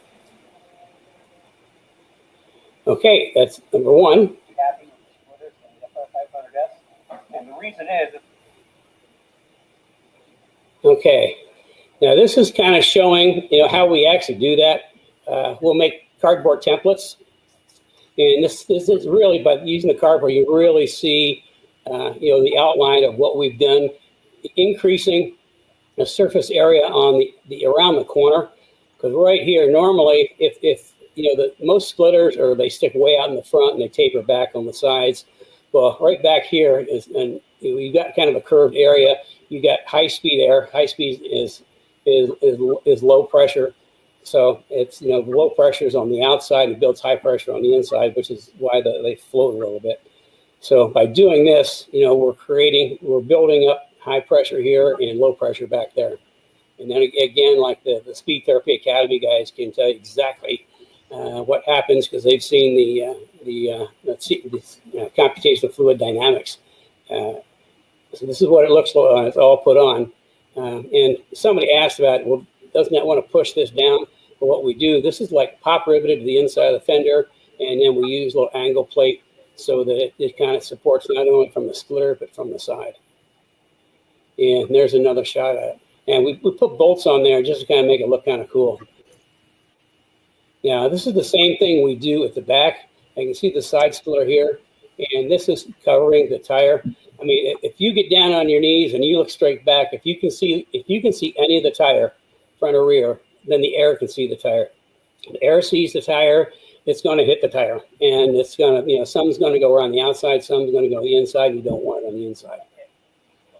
Okay, that's number one. Happy with this 500S. And the reason is, Okay, now this is kind of showing, how we actually do that. We'll make cardboard templates, and this is really, by using the cardboard, you really see, the outline of what we've done, increasing the surface area on the around the corner. Because right here, normally, if the most splitters, or they stick way out in the front and they taper back on the sides. Well, right back here and you've got kind of a curved area. You got high speed air. High speed is low pressure. So it's, low pressure is on the outside and builds high pressure on the inside, which is why they float a little bit. So by doing this, we're building up high pressure here and low pressure back there. And then again, like the Speed Therapy Academy guys can tell you exactly what happens, because they've seen the computational fluid dynamics. So this is what it looks like when it's all put on. And somebody asked about, well, doesn't that want to push this down? But what we do, this is like pop riveted to the inside of the fender, and then we use a little angle plate so that it kind of supports not only from the splitter, but from the side. And there's another shot at it. And we put bolts on there just to kind of make it look kind of cool. Now, this is the same thing we do at the back. I can see the side splitter here, and this is covering the tire. I mean, if you get down on your knees and you look straight back, if you can see any of the tire, front or rear, then the air can see the tire. The air sees the tire, it's going to hit the tire, and it's going to, some's going to go around the outside, some's going to go the inside. You don't want it on the inside.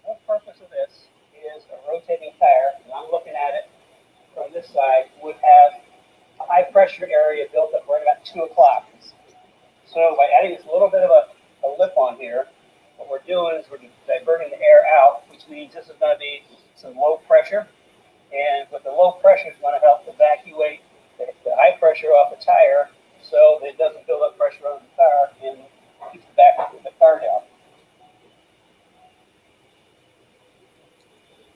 the whole purpose of this is a rotating tire, and I'm looking at it from this side, would have a high pressure area built up right about 2 o'clock. So by adding this little bit of a lip on here, what we're doing is we're diverting the air out, which means this is going to be some low pressure. And with the low pressure, it's going to help evacuate the high pressure off the tire so that it doesn't build up pressure on the car and keeps the back of the car down.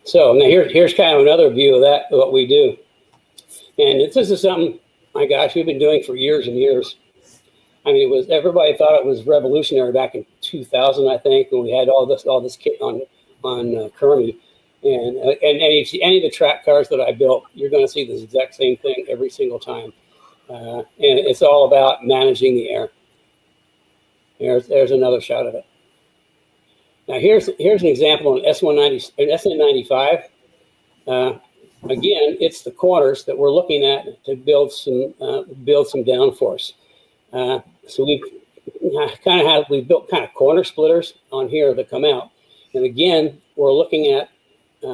So now here's kind of another view of that, what we do. And this is something, my gosh, we've been doing for years and years. I mean, everybody thought it was revolutionary back in 2000, I think, when we had all this kit on Kermie. And any of the track cars that I built, you're going to see this exact same thing every single time. And it's all about managing the air. There's another shot of it. Now here's an example on S190 and SN95. Again, it's the corners that we're looking at to build some downforce. So we've built kind of corner splitters on here that come out. And again, we're looking at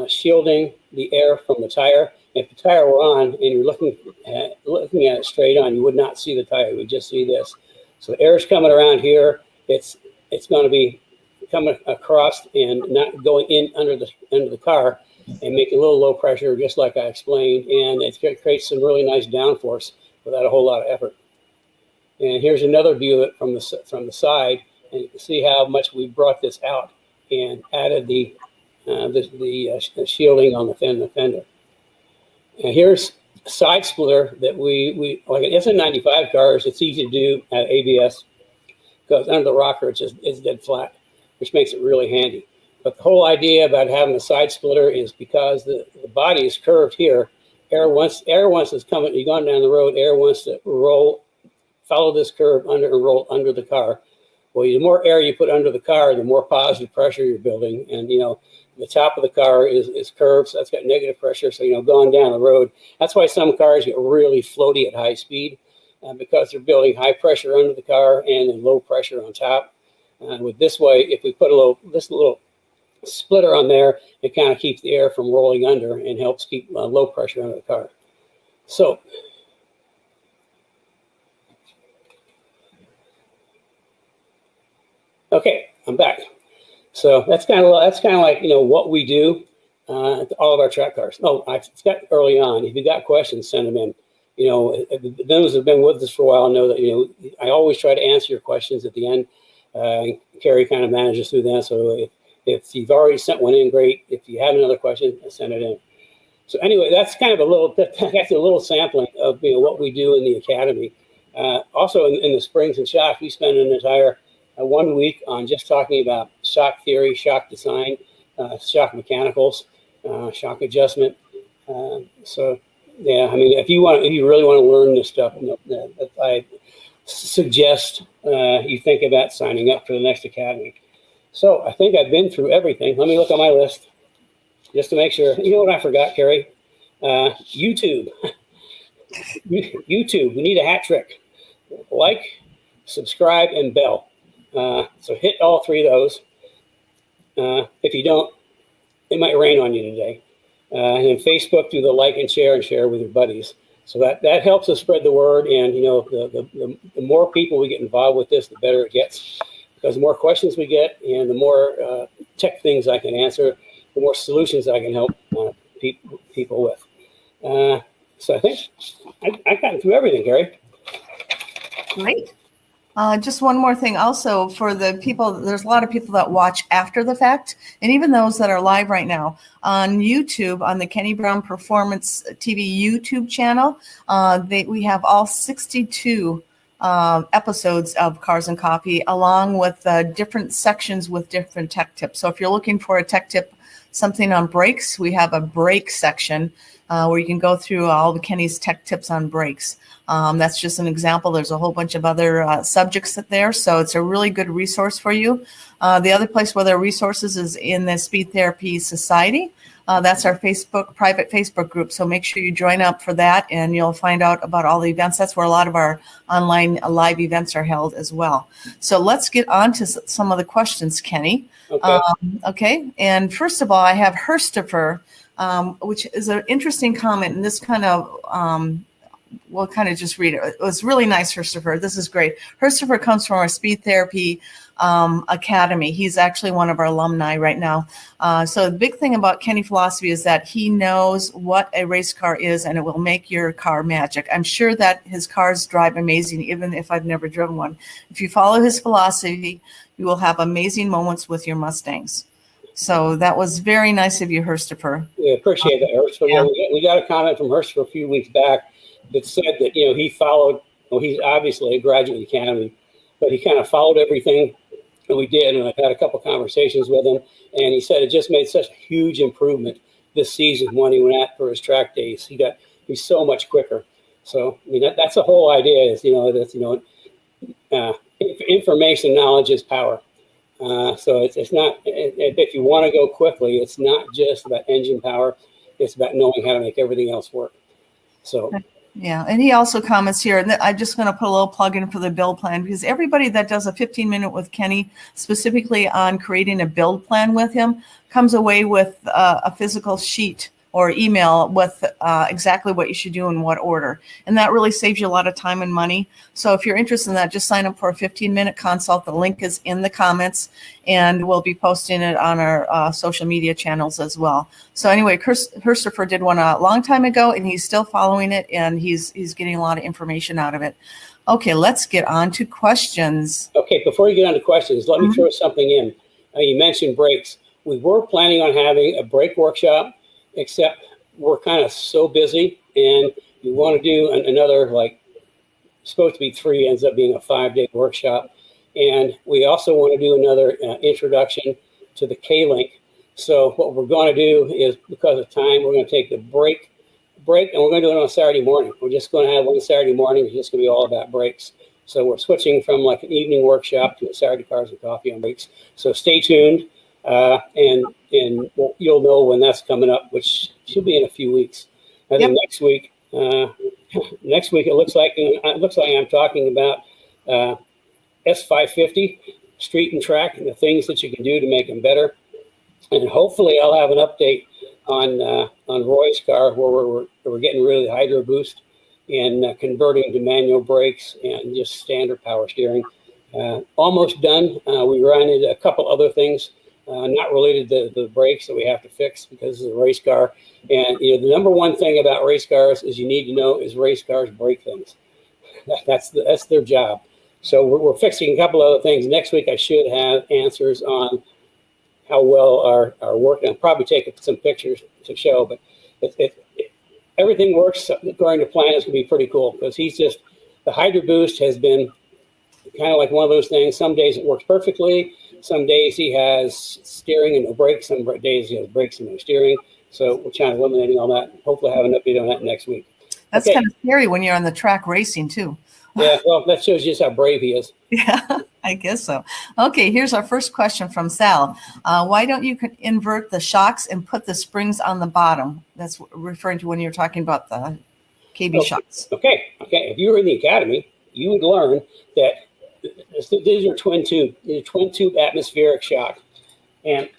shielding the air from the tire. If the tire were on and you're looking at it straight on, you would not see the tire. You would just see this. So air is coming around here. It's going to be coming across and not going in under the car and making a little low pressure, just like I explained. And it creates some really nice downforce without a whole lot of effort. And here's another view of it from the side, and you can see how much we brought this out and added the shielding on the fender. And here's a side splitter that we like. It's in 95 cars. It's easy to do at ABS because under the rocker it's dead flat, which makes it really handy. But the whole idea about having a side splitter is because the body is curved here. Air wants to come. You're going down the road. Air wants to follow this curve and roll under the car. Well, the more air you put under the car, the more positive pressure you're building. And, the top of the car is curved, so that's got negative pressure. So, going down the road, that's why some cars get really floaty at high speed because they're building high pressure under the car and then low pressure on top. With this way, if we put this little splitter on there, it kind of keeps the air from rolling under and helps keep low pressure under the car. So, okay, I'm back. So that's kind of like what we do to all of our track cars. Oh, it's got early on. If you got questions, send them in. Those who've been with us for a while know that I always try to answer your questions at the end. Carrie kind of manages through that. So if you've already sent one in, great. If you have another question, send it in. So anyway, that's kind of a little sampling of what we do in the academy. Also in the springs and shocks, we spend an entire 1 week on just talking about shock theory, shock design, shock mechanicals, shock adjustment. So yeah, if you really want to learn this stuff, I suggest you think about signing up for the next academy. So I think I've been through everything. Let me look on my list just to make sure. You know what I forgot, Carrie? YouTube. YouTube. We need a hat trick. Like, subscribe, and bell. So hit all three of those. If you don't, it might rain on you today. And then Facebook, do the like and share with your buddies. So that helps us spread the word. And the more people we get involved with this, the better it gets. Because the more questions we get, and the more tech things I can answer, the more solutions I can help people with. So I think I've gotten through everything, Gary. Great. Just one more thing also for the people, there's a lot of people that watch after the fact, and even those that are live right now on YouTube, on the Kenny Brown Performance TV YouTube channel. We have all 62 episodes of Cars and Coffee, along with different sections with different tech tips. So if you're looking for a tech tip, something on brakes, we have a brake section where you can go through all the Kenny's tech tips on brakes. That's just an example. There's a whole bunch of other subjects there, so it's a really good resource for you. The other place where there are resources is in the Speed Therapy Society. That's our private Facebook group. So make sure you join up for that, and you'll find out about all the events. That's where a lot of our online live events are held as well. So let's get on to some of the questions, Kenny. Okay. Okay. And first of all, I have Herstifer, which is an interesting comment, and this kind of we'll kind of just read it. It was really nice, Herstifer. This is great. Herstifer comes from our Speed Therapy Academy. He's actually one of our alumni right now. So the big thing about Kenny philosophy is that he knows what a race car is, and it will make your car magic. I'm sure that his cars drive amazing, even if I've never driven one. If you follow his philosophy, you will have amazing moments with your Mustangs. So that was very nice of you, Herstifer. Yeah, appreciate that, Herstifer. Yeah. We got a comment from Herstifer a few weeks back that said that, he followed, he's obviously a graduate academy, but he kind of followed everything that we did. And I've had a couple conversations with him, and he said it just made such a huge improvement this season when he went out for his track days. He's so much quicker. So, that's the whole idea is, information, knowledge is power. So it's not, if you want to go quickly, it's not just about engine power. It's about knowing how to make everything else work. So Yeah, and he also comments here, and I'm just going to put a little plug in for the build plan, because everybody that does a 15-minute with Kenny, specifically on creating a build plan with him, comes away with a physical sheet or email with exactly what you should do in what order. And that really saves you a lot of time and money. So if you're interested in that, just sign up for a 15-minute consult. The link is in the comments, and we'll be posting it on our social media channels as well. So anyway, Christopher did one a long time ago, and he's still following it, and he's getting a lot of information out of it. Okay, let's get on to questions. Okay, before you get on to questions, let me throw something in. You mentioned brakes. We were planning on having a brake workshop, except we're kind of so busy, and we want to do another, like, supposed to be 3, ends up being a 5-day workshop. And we also want to do another introduction to the K-Link. So what we're going to do is, because of time, we're going to take the break, and we're going to do it on a Saturday morning. We're just going to have one Saturday morning. It's just going to be all about brakes. So we're switching from like an evening workshop to a Saturday Cars and Coffee on brakes. So stay tuned. And you'll know when that's coming up, which should be in a few weeks. I think next week it looks like I'm talking about S550 street and track and the things that you can do to make them better. And hopefully I'll have an update on Roy's car, where we're getting rid of the hydro boost and converting to manual brakes and just standard power steering. Almost done. We ran into a couple other things. Not related to the brakes that we have to fix because it's a race car. And the number one thing about race cars is you need to know is race cars break things. That's their job. So we're fixing a couple other things. Next week I should have answers on how well our work. I'll probably take some pictures to show, but everything works according to plan. It's going to be pretty cool because the hydro boost has been kind of like one of those things. Some days it works perfectly. Some days he has steering and no brakes. Some days he has brakes and no steering. So we're trying to eliminating all that. Hopefully, I have an update on that next week. That's kind of scary when you're on the track racing too. Yeah, well, that shows just how brave he is. Yeah, I guess so. Okay, here's our first question from Sal. Why don't you invert the shocks and put the springs on the bottom? That's referring to when you're talking about the KB shocks. Okay. If you were in the academy, you would learn that these are twin tube atmospheric shock, and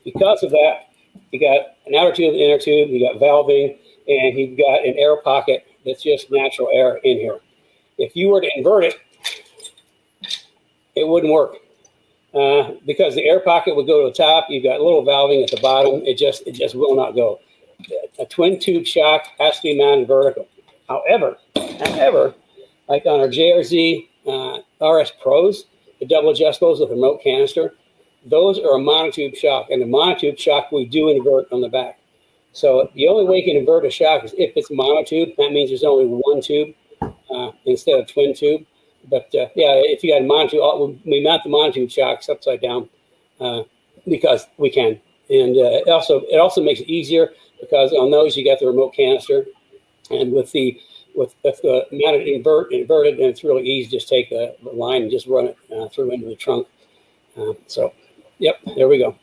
because of that, you got an outer tube, an inner tube, you got valving, and you've got an air pocket that's just natural air in here. If you were to invert it, it wouldn't work because the air pocket would go to the top. You've got a little valving at the bottom. It just will not go. A twin tube shock has to be mounted vertical. However, like on our JRZ RS Pros, the double adjustables with remote canister, those are a monotube shock, and the monotube shock we do invert on the back. So the only way you can invert a shock is if it's monotube. That means there's only one tube instead of twin tube. But if you got a monotube, we mount the monotube shocks upside down because we can, and it also makes it easier because on those you got the remote canister, and with the mounted inverted, and it's really easy. Just take the line and just run it through into the trunk. Yep, there we go.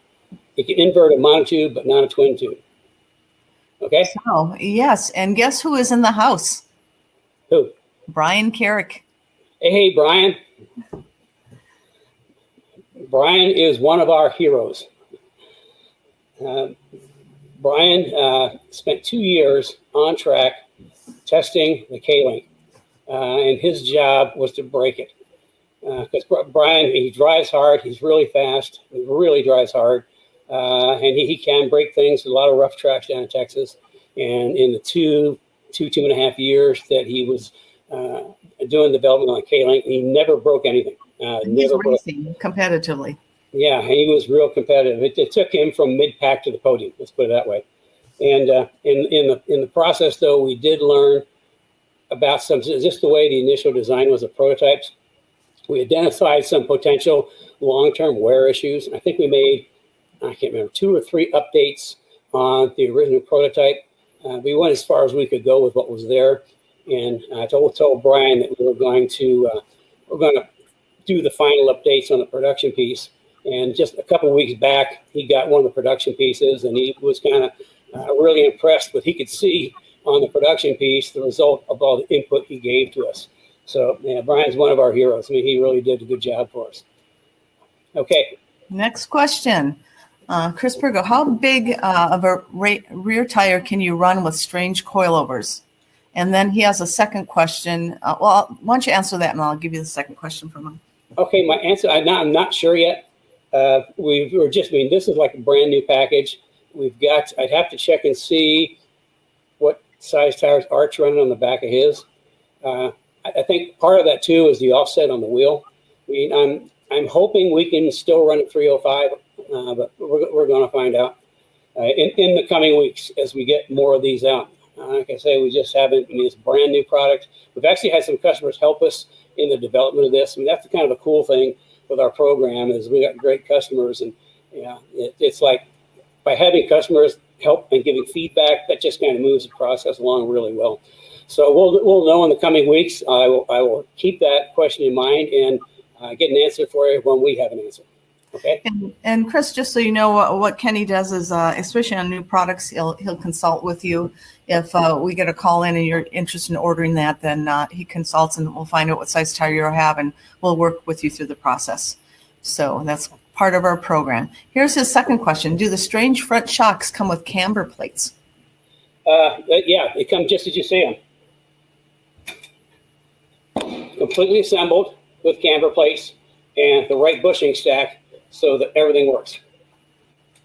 You can invert a monotube, but not a twin tube. Okay. So yes, and guess who is in the house? Who? Brian Carrick. Hey, Brian. Brian is one of our heroes. Brian spent 2 years on track testing the K-Link, and his job was to break it. Because Brian, he drives hard, he's really fast, he really drives hard, and he can break things. A lot of rough tracks down in Texas. And in the two and a half years that he was doing development on K-Link, he never broke anything. He's racing competitively. Yeah, he was real competitive. It took him from mid-pack to the podium. Let's put it that way. And in the process, though, we did learn about just the way the initial design was of prototypes. We identified some potential long-term wear issues. I think we made, I can't remember, 2 or 3 updates on the original prototype. We went as far as we could go with what was there. And I told Brian that we were going to do the final updates on the production piece. And just a couple of weeks back, he got one of the production pieces, and he was kind of really impressed with. He could see on the production piece, the result of all the input he gave to us. So yeah, Brian's one of our heroes. I mean, he really did a good job for us. Okay. Next question. Chris Pergo, how big of a rear tire can you run with strange coilovers? And then he has a second question. Well, why don't you answer that, and I'll give you the second question from him. Okay, my answer, I'm not sure yet. This is like a brand new package. I'd have to check and see what size tires Art's running on the back of his. I think part of that too is the offset on the wheel. I'm hoping we can still run at 305, but we're going to find out in the coming weeks as we get more of these out. Like I say, we just haven't. I mean, it's a brand new product. We've actually had some customers help us in the development of this. I mean, that's kind of a cool thing with our program is we got great customers, and it's like by having customers help and giving feedback, that just kind of moves the process along really well. So we'll know in the coming weeks. I will keep that question in mind and get an answer for you when we have an answer. Okay. And Chris, just so you know, what Kenny does is, especially on new products, he'll consult with you. If we get a call in and you're interested in ordering that, then he consults and we'll find out what size tire you have, and we'll work with you through the process. So that's part of our program. Here's his second question. Do the strange front shocks come with camber plates? Yeah, they come just as you see them. Completely assembled with camber plates and the right bushing stack so that everything works.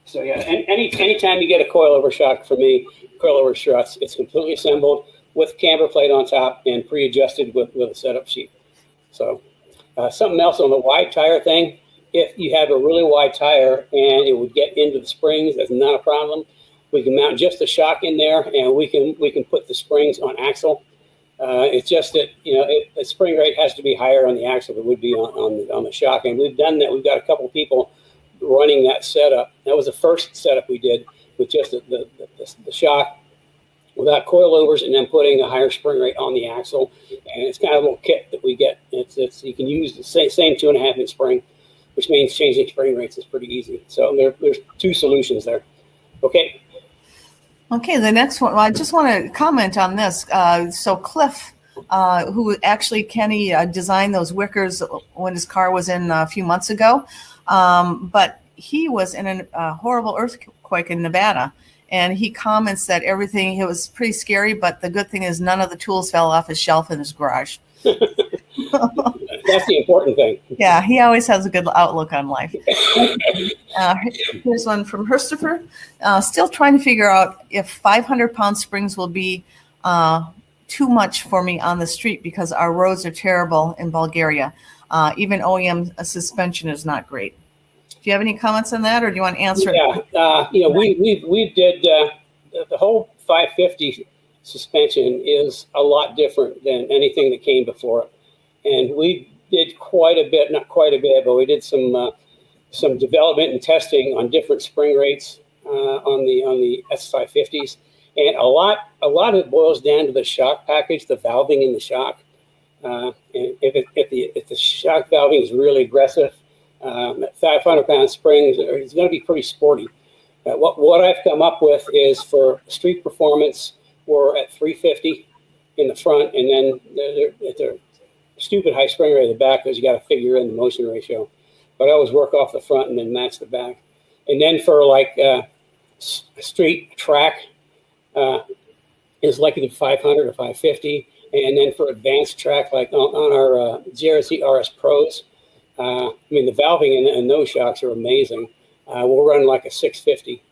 So yeah, anytime you get a coilover shock from me, coilover struts, it's completely assembled with camber plate on top and pre-adjusted with a setup sheet. So something else on the wide tire thing, if you have a really wide tire and it would get into the springs, that's not a problem. We can mount just the shock in there, and we can put the springs on axle. It's just that the spring rate has to be higher on the axle than it would be on the shock, and we've done that. We've got a couple people running that setup. That was the first setup we did with just the shock without coilovers, and then putting a higher spring rate on the axle. And it's kind of a little kit that we get. You can use the same 2.5-inch spring, which means changing spring rates is pretty easy. So there's two solutions there. Okay. Okay, the next one, I just want to comment on this. So Cliff, who actually Kenny designed those Wickers when his car was in a few months ago, but he was in a horrible earthquake in Nevada, and he comments that it was pretty scary, but the good thing is none of the tools fell off his shelf in his garage. That's the important thing. Yeah, he always has a good outlook on life. Here's one from Herstopher. Still trying to figure out if 500-pound springs will be too much for me on the street because our roads are terrible in Bulgaria. Even OEM suspension is not great. Do you have any comments on that, or do you want to answer it? Yeah, we did the whole 550 suspension is a lot different than anything that came before it. And we did quite a bit, not quite a bit, but we did some development and testing on different spring rates on the S550s. And a lot of it boils down to the shock package, the valving in the shock. And if the shock valving is really aggressive, 500-pound springs is going to be pretty sporty. What I've come up with is for street performance, we're at 350 in the front, and then they're stupid high spring rate at the back because you got to figure in the motion ratio. But I always work off the front and then match the back. And then for like street track is likely to 500 or 550. And then for advanced track, like on our JRZ RS Pros, I mean, the valving in those shocks are amazing. We'll run like a 650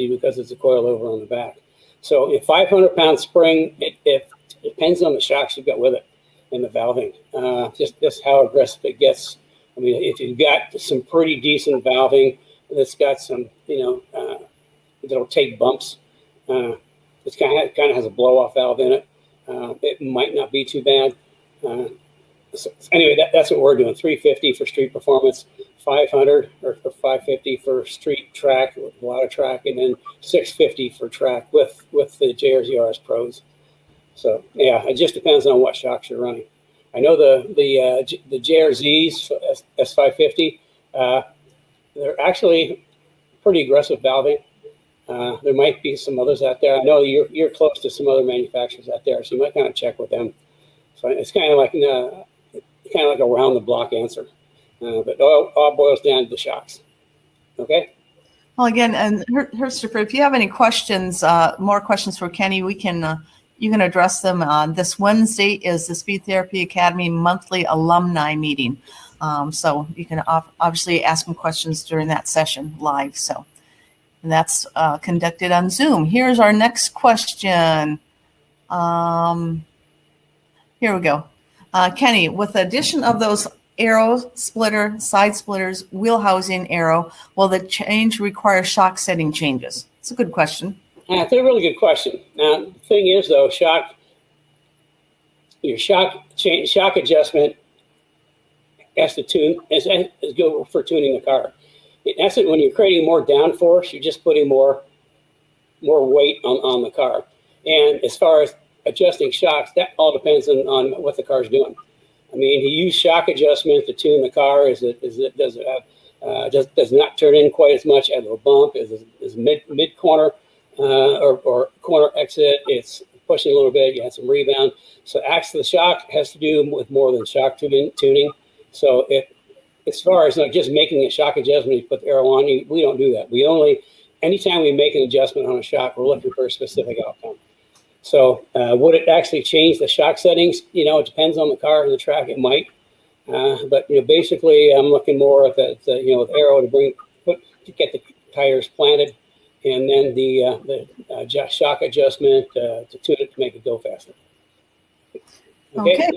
because it's a coil-over on the back. So a 500-pound spring, it depends on the shocks you've got with it and the valving, just how aggressive it gets. I mean, if you've got some pretty decent valving that's got some, that'll take bumps, it kind of has a blow-off valve in it. It might not be too bad. So anyway, that's what we're doing. 350 for street performance, 500 or 550 for street track with a lot of track, and then 650 for track with the JRZ RS Pros. So yeah, it just depends on what shocks you're running. I know the JRZs S550, they're actually pretty aggressive valving. There might be some others out there. I know you're close to some other manufacturers out there, so you might kind of check with them. So it's kind of like a round the block answer, but all boils down to the shocks. Okay. Well, again, and Christopher, if you have any questions, more questions for Kenny, we can you can address them. This Wednesday is the Speed Therapy Academy monthly alumni meeting, so you can obviously ask them questions during that session live. So, and that's conducted on Zoom. Here's our next question. Here we go. Kenny, with the addition of those arrow splitter, side splitters, wheel housing arrow, will the change require shock setting changes? It's a good question. It's a really good question. Now, the thing is, though, your shock adjustment has to tune, is good for tuning the car. In essence, when you're creating more downforce, you're just putting more weight on the car. And as far as adjusting shocks, that all depends on what the car's doing. I mean, you use shock adjustment to tune the car. Does not turn in quite as much as a bump, is mid corner or corner exit. It's pushing a little bit. You had some rebound. So actually, the shock has to do with more than shock tuning. So as far as not just making a shock adjustment, you put the arrow on, we don't do that. Anytime we make an adjustment on a shock, we're looking for a specific outcome. So would it actually change the shock settings? It depends on the car and the track. It might, but basically, I'm looking more at the with arrow to get the tires planted, and then the shock adjustment to tune it to make it go faster. Okay.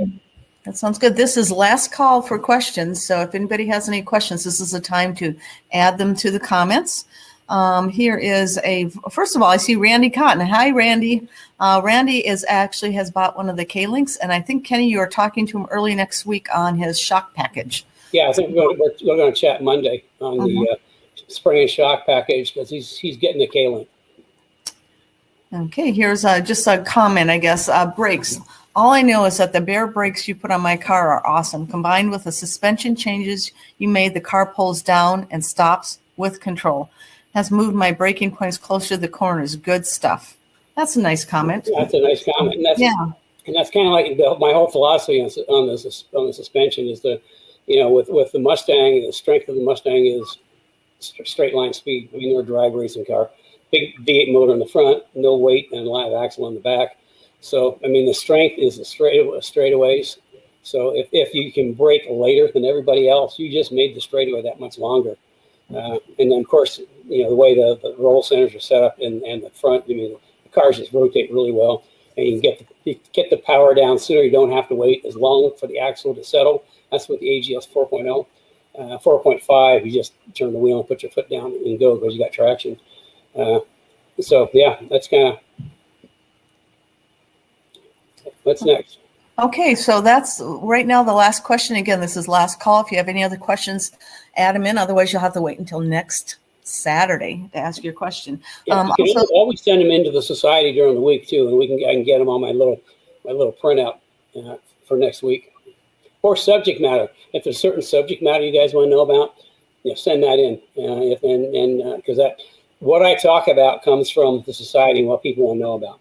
That sounds good. This is last call for questions. So if anybody has any questions, this is the time to add them to the comments. Here is first of all, I see Randy Cotton. Hi, Randy. Randy has bought one of the K-Links, and I think, Kenny, you are talking to him early next week on his shock package. Yeah, I think we're going to chat Monday on the spring and shock package, because he's getting the K-Link. Okay, here's just a comment, I guess. Brakes. All I know is that the bare brakes you put on my car are awesome. Combined with the suspension changes you made, the car pulls down and stops with control. Has moved my braking points closer to the corners. Good stuff. That's a nice comment. That's a nice comment. And that's kind of like my whole philosophy on the suspension is with the Mustang, the strength of the Mustang is straight line speed. I mean, they're a drag racing car. Big V8 motor in the front, no weight, and a live axle on the back. So, I mean, the strength is the straightaways. So if you can brake later than everybody else, you just made the straightaway that much longer. And then, of course, the way the roll centers are set up and the front, the cars just rotate really well, and you can get the power down sooner. You don't have to wait as long for the axle to settle. That's what the AGS 4.0. 4.5, you just turn the wheel and put your foot down and go because you got traction. So, yeah, that's kind of what's next. Okay, so that's right now the last question. Again, this is last call. If you have any other questions, add them in. Otherwise, you'll have to wait until next Saturday to ask your question. Yeah, you can always send them into the society during the week too, and I can get them on my little printout for next week. Or subject matter. If there's certain subject matter you guys want to know about, send that in. Because what I talk about comes from the society and what people want to know about.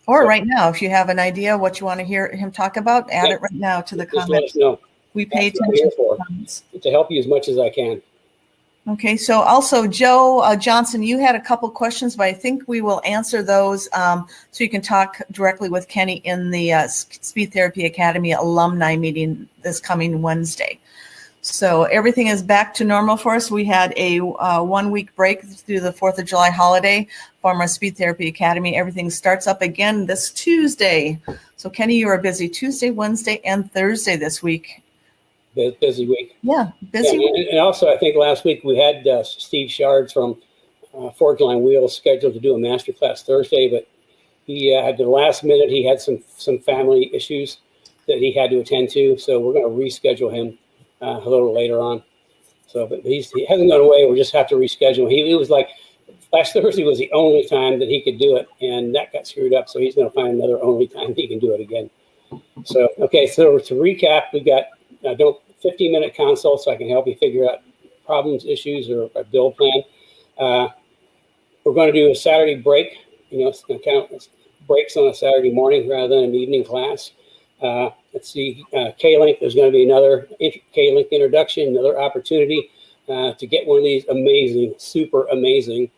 Or right now, if you have an idea what you want to hear him talk about, add it right now to the comments. Let us know. We pay attention to the comments. To help you as much as I can. Okay, so also Joe Johnson, you had a couple questions, but I think we will answer those so you can talk directly with Kenny in the Speed Therapy Academy alumni meeting this coming Wednesday. So everything is back to normal for us. We had a 1 week break through the 4th of July holiday from our Speed Therapy Academy. Everything starts up again this Tuesday. So Kenny, you are busy Tuesday, Wednesday, and Thursday this week. Busy week. Yeah, busy week. And also, I think last week we had Steve Shards from Forge Line Wheels scheduled to do a masterclass Thursday, but he at the last minute he had some family issues that he had to attend to, so we're going to reschedule him a little later on. So, but he hasn't gone away. We just have to reschedule. He was like, last Thursday was the only time that he could do it, and that got screwed up. So he's going to find another only time he can do it again. So, okay. So to recap, we got 15-minute consult so I can help you figure out problems, issues, or a build plan. We're going to do a Saturday break. It's going to count as breaks on a Saturday morning rather than an evening class. Let's see, K-Link, there's going to be another K-Link introduction, another opportunity to get one of these amazing, super amazing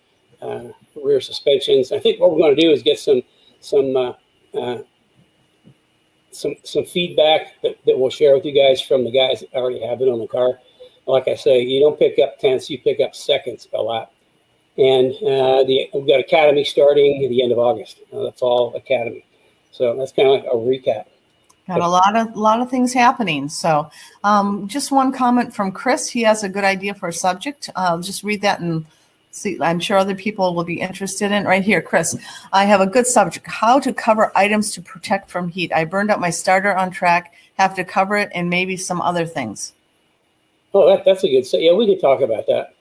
rear suspensions. I think what we're going to do is get some feedback that we'll share with you guys from the guys that already have it on the car. Like I say, you don't pick up tenths, you pick up seconds a lot. And we've got Academy starting at the end of August. That's all Academy. So that's kind of like a recap. Got a lot of things happening. So just one comment from Chris. He has a good idea for a subject. I'll just read that and see. I'm sure other people will be interested in. Right here, Chris. I have a good subject. How to cover items to protect from heat. I burned up my starter on track. Have to cover it and maybe some other things. Oh, that's a good. Yeah, we can talk about that.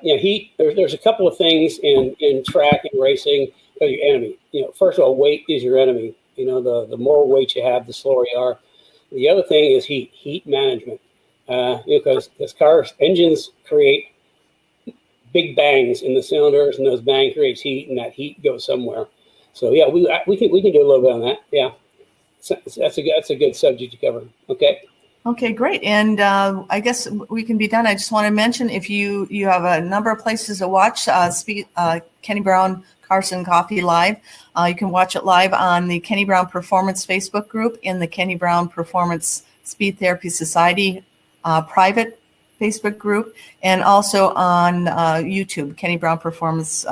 Heat. There's a couple of things in track and racing. Your enemy. First of all, weight is your enemy. The more weight you have, the slower you are. The other thing is heat management. Because cars, engines create big bangs in the cylinders, and those bangs creates heat, and that heat goes somewhere. So yeah, we can do a little bit on that. Yeah, that's a good subject to cover. Okay. Okay, great. And I guess we can be done. I just want to mention, if you have a number of places to watch Kenny Brown Cars and Coffee live. You can watch it live on the Kenny Brown Performance Facebook group, in the Kenny Brown Performance Speed Therapy Society private Facebook group, and also on YouTube, Kenny Brown Performance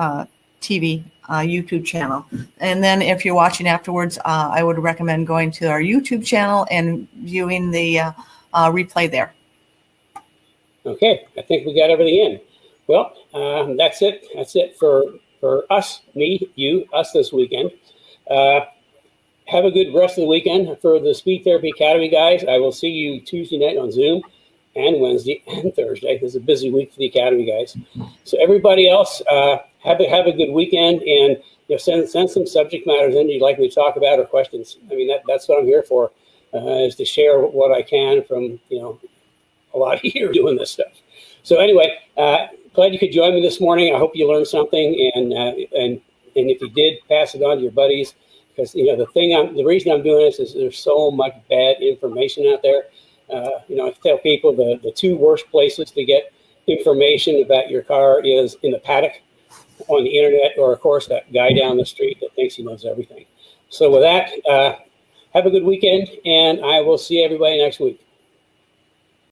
TV YouTube channel. And then if you're watching afterwards, I would recommend going to our YouTube channel and viewing the replay there. Okay, I think we got everything in. Well, that's it. That's it for us, me, you, us this weekend. Have a good rest of the weekend. For the Speed Therapy Academy guys, I will see you Tuesday night on Zoom, and Wednesday and Thursday. This is a busy week for the Academy guys. So everybody else, have a good weekend, and send some subject matters in you'd like me to talk about, or questions. I mean, that's what I'm here for, is to share what I can from a lot of you doing this stuff. So anyway, glad you could join me this morning. I hope you learned something, and if you did, pass it on to your buddies, because the reason I'm doing this is there's so much bad information out there. I tell people the two worst places to get information about your car is in the paddock, on the internet, or of course that guy down the street that thinks he knows everything. So with that, have a good weekend, and I will see everybody next week.